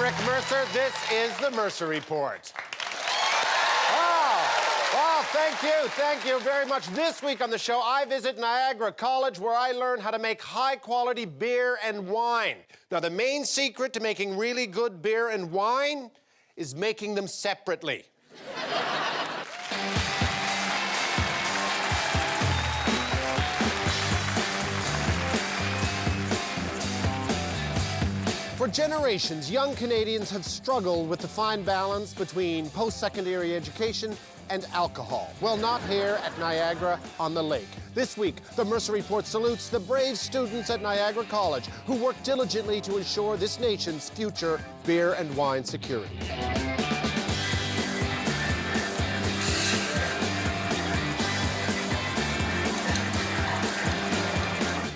Rick Mercer. This is the Mercer Report. Well, thank you very much. This week on the show, I visit Niagara College, where I learn how to make high-quality beer and wine. Now, the main secret to making really good beer and wine is making them separately. For generations, young Canadians have struggled with the fine balance between post-secondary education and alcohol. Well, not here at Niagara-on-the-Lake. This week, the Mercer Report salutes the brave students at Niagara College who work diligently to ensure this nation's future beer and wine security.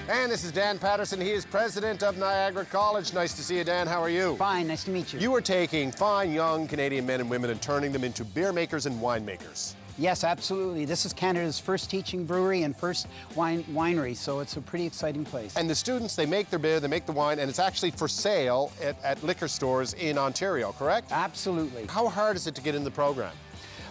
And this is Dan Patterson. He is president of Niagara College. Nice to see you, Dan. How are you? Fine. Nice to meet you. You are taking fine young Canadian men and women and turning them into beer makers and wine makers. Yes, absolutely. This is Canada's first teaching brewery and first winery, so it's a pretty exciting place. And the students, they make their beer, they make the wine, and it's actually for sale at liquor stores in Ontario, correct? Absolutely. How hard is it to get in the program?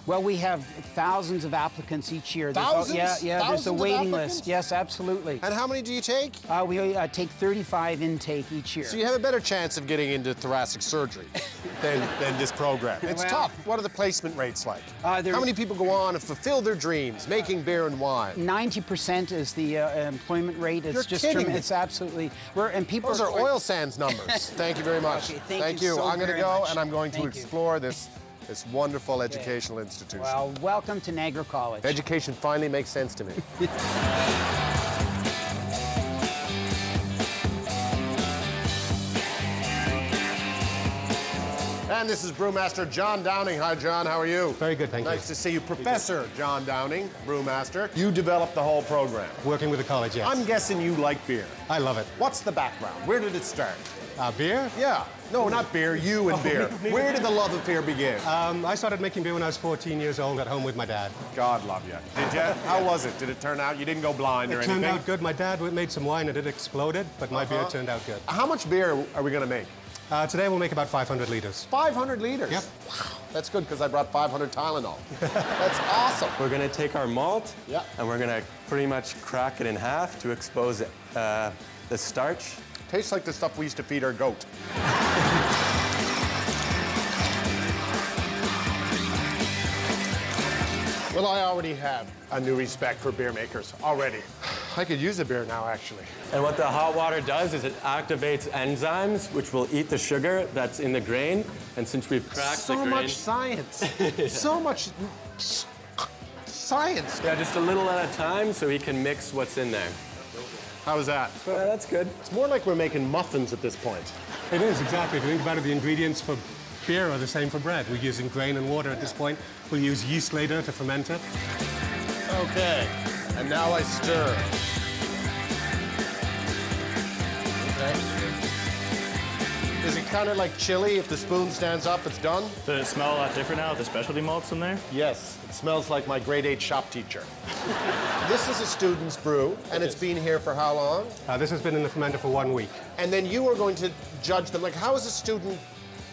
Well, we have thousands of applicants each year. Thousands? There's a waiting list. Yes, absolutely. And how many do you take? We take 35 intake each year. So you have a better chance of getting into thoracic surgery than this program. It's tough. What are the placement rates like? How many people go on and fulfill their dreams, making beer and wine? 90% is the employment rate. It's You're just kidding me. It's absolutely. Those are oil sands numbers. Thank you very much. Okay, thank you. I'm going to go and I'm going to Thank you. explore this wonderful educational institution. Well, welcome to Niagara College. Education finally makes sense to me. And this is Brewmaster John Downing. Hi, John. How are you? Very good, thank you. Nice to see you. Professor John Downing, Brewmaster. You developed the whole program. Working with the college, yes. I'm guessing you like beer. I love it. What's the background? Where did it start? Beer? Yeah. No, not beer. You and beer. Where did the love of beer begin? I started making beer when I was 14 years old at home with my dad. God love you. Did you? How was it? Did it turn out? You didn't go blind or anything? It turned out good. My dad made some wine and it exploded, but my beer turned out good. How much beer are we going to make? Today we'll make about 500 liters. 500 liters? Yep. Wow. That's good because I brought 500 Tylenol. That's awesome. We're going to take our malt and we're going to pretty much crack it in half to expose the starch. Tastes like the stuff we used to feed our goat. Well, I already have a new respect for beer makers, already. I could use a beer now, actually. And what the hot water does is it activates enzymes, which will eat the sugar that's in the grain. And since we've cracked the grain... So much science. So much science. Yeah, just a little at a time so he can mix what's in there. How is that? That's good. It's more like we're making muffins at this point. It is, exactly. If you think about it, the ingredients for beer are the same for bread. We're using grain and water at this point. We'll use yeast later to ferment it. Okay, and now I stir. Okay. Is it kind of like chili? If the spoon stands up, it's done? Does it smell a lot different now with the specialty malts in there? Yes, it smells like my grade 8 shop teacher. This is a student's brew, and it's been here for how long? This has been in the fermenter for 1 week. And then you are going to judge them. Like, how is a student,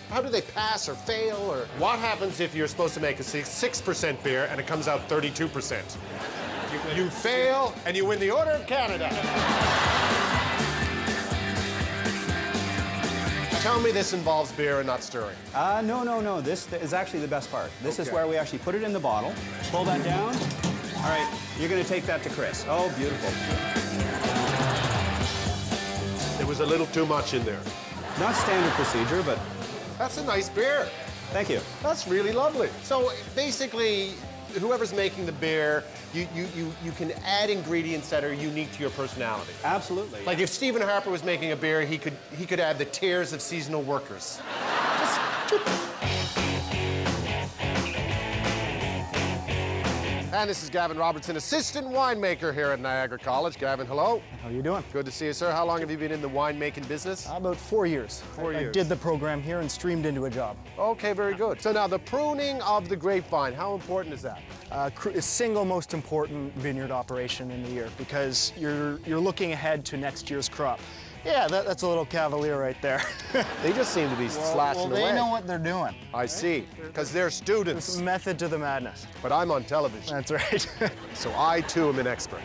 how do they pass or fail? Or what happens if you're supposed to make a 6% beer and it comes out 32%? You fail, and you win the Order of Canada. Tell me this involves beer and not stirring. No. This is actually the best part. This is where we actually put it in the bottle. Pull that down. All right, you're going to take that to Chris. Oh, beautiful. There was a little too much in there. Not standard procedure, but... That's a nice beer. Thank you. That's really lovely. So basically, whoever's making the beer, you can add ingredients that are unique to your personality. Absolutely. Like if Stephen Harper was making a beer, he could add the tears of seasonal workers. And this is Gavin Robertson, assistant winemaker here at Niagara College. Gavin, hello. How are you doing? Good to see you, sir. How long have you been in the winemaking business? About 4 years. 4 years. I did the program here and streamed into a job. Okay, very good. So now the pruning of the grapevine, how important is that? Single most important vineyard operation in the year because you're looking ahead to next year's crop. Yeah, that's a little cavalier right there. They just seem to be slashing away. They know what they're doing. I see, because they're students. It's method to the madness. But I'm on television, That's right. so I too am an expert.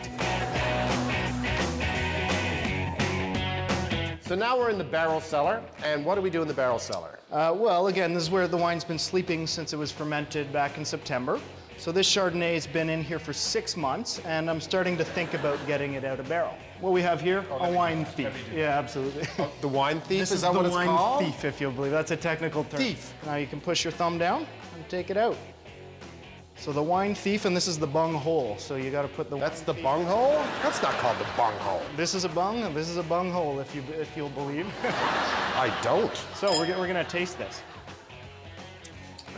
So now we're in the barrel cellar, and what do we do in the barrel cellar? Well, again, this is where the wine's been sleeping since it was fermented back in September. So this Chardonnay has been in here for 6 months, and I'm starting to think about getting it out of barrel. What we have here, a wine thief. Yeah, absolutely. The wine thief, This is that the what it's wine called? thief, if you'll believe. That's a technical term. Thief. Now you can push your thumb down and take it out. So the wine thief, and this is the bung hole. So you got to put the. That's the bung hole? That's not called the bung hole. This is a bung, and this is a bung hole, if you'll believe. I don't. So we're gonna taste this.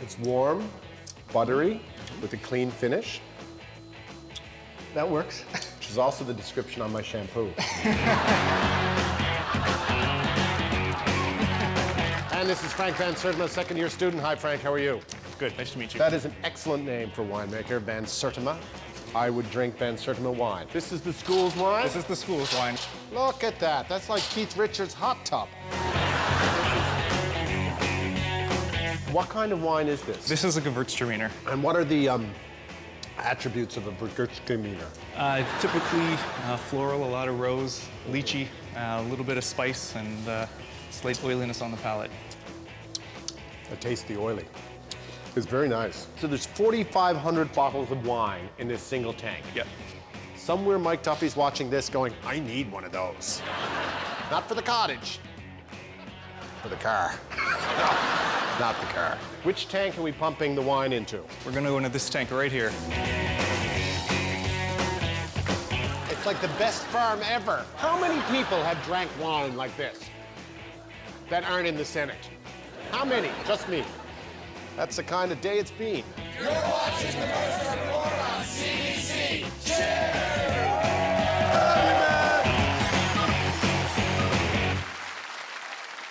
It's warm, buttery, with a clean finish, That works. which is also the description on my shampoo. And this is Frank Van Sertima, second-year student. Hi, Frank, how are you? Good. Nice to meet you. That is an excellent name for winemaker, Van Sertima. I would drink Van Sertima wine. This is the school's wine? This is the school's wine. Look at that. That's like Keith Richards' hot tub. What kind of wine is this? This is a Gewürztraminer. And what are the attributes of a Gewürztraminer? Typically floral, a lot of rose, lychee, a little bit of spice, and slight oiliness on the palate. I taste the oily. It's very nice. So there's 4,500 bottles of wine in this single tank. Yep. Somewhere Mike Duffy's watching this going, I need one of those. Not for the cottage, for the car. No, not the car. Which tank are we pumping the wine into? We're gonna go into this tank right here. It's like the best farm ever. How many people have drank wine like this that aren't in the Senate? How many? Just me. That's the kind of day it's been. You're watching the Mercer Report on CBC. Cheers!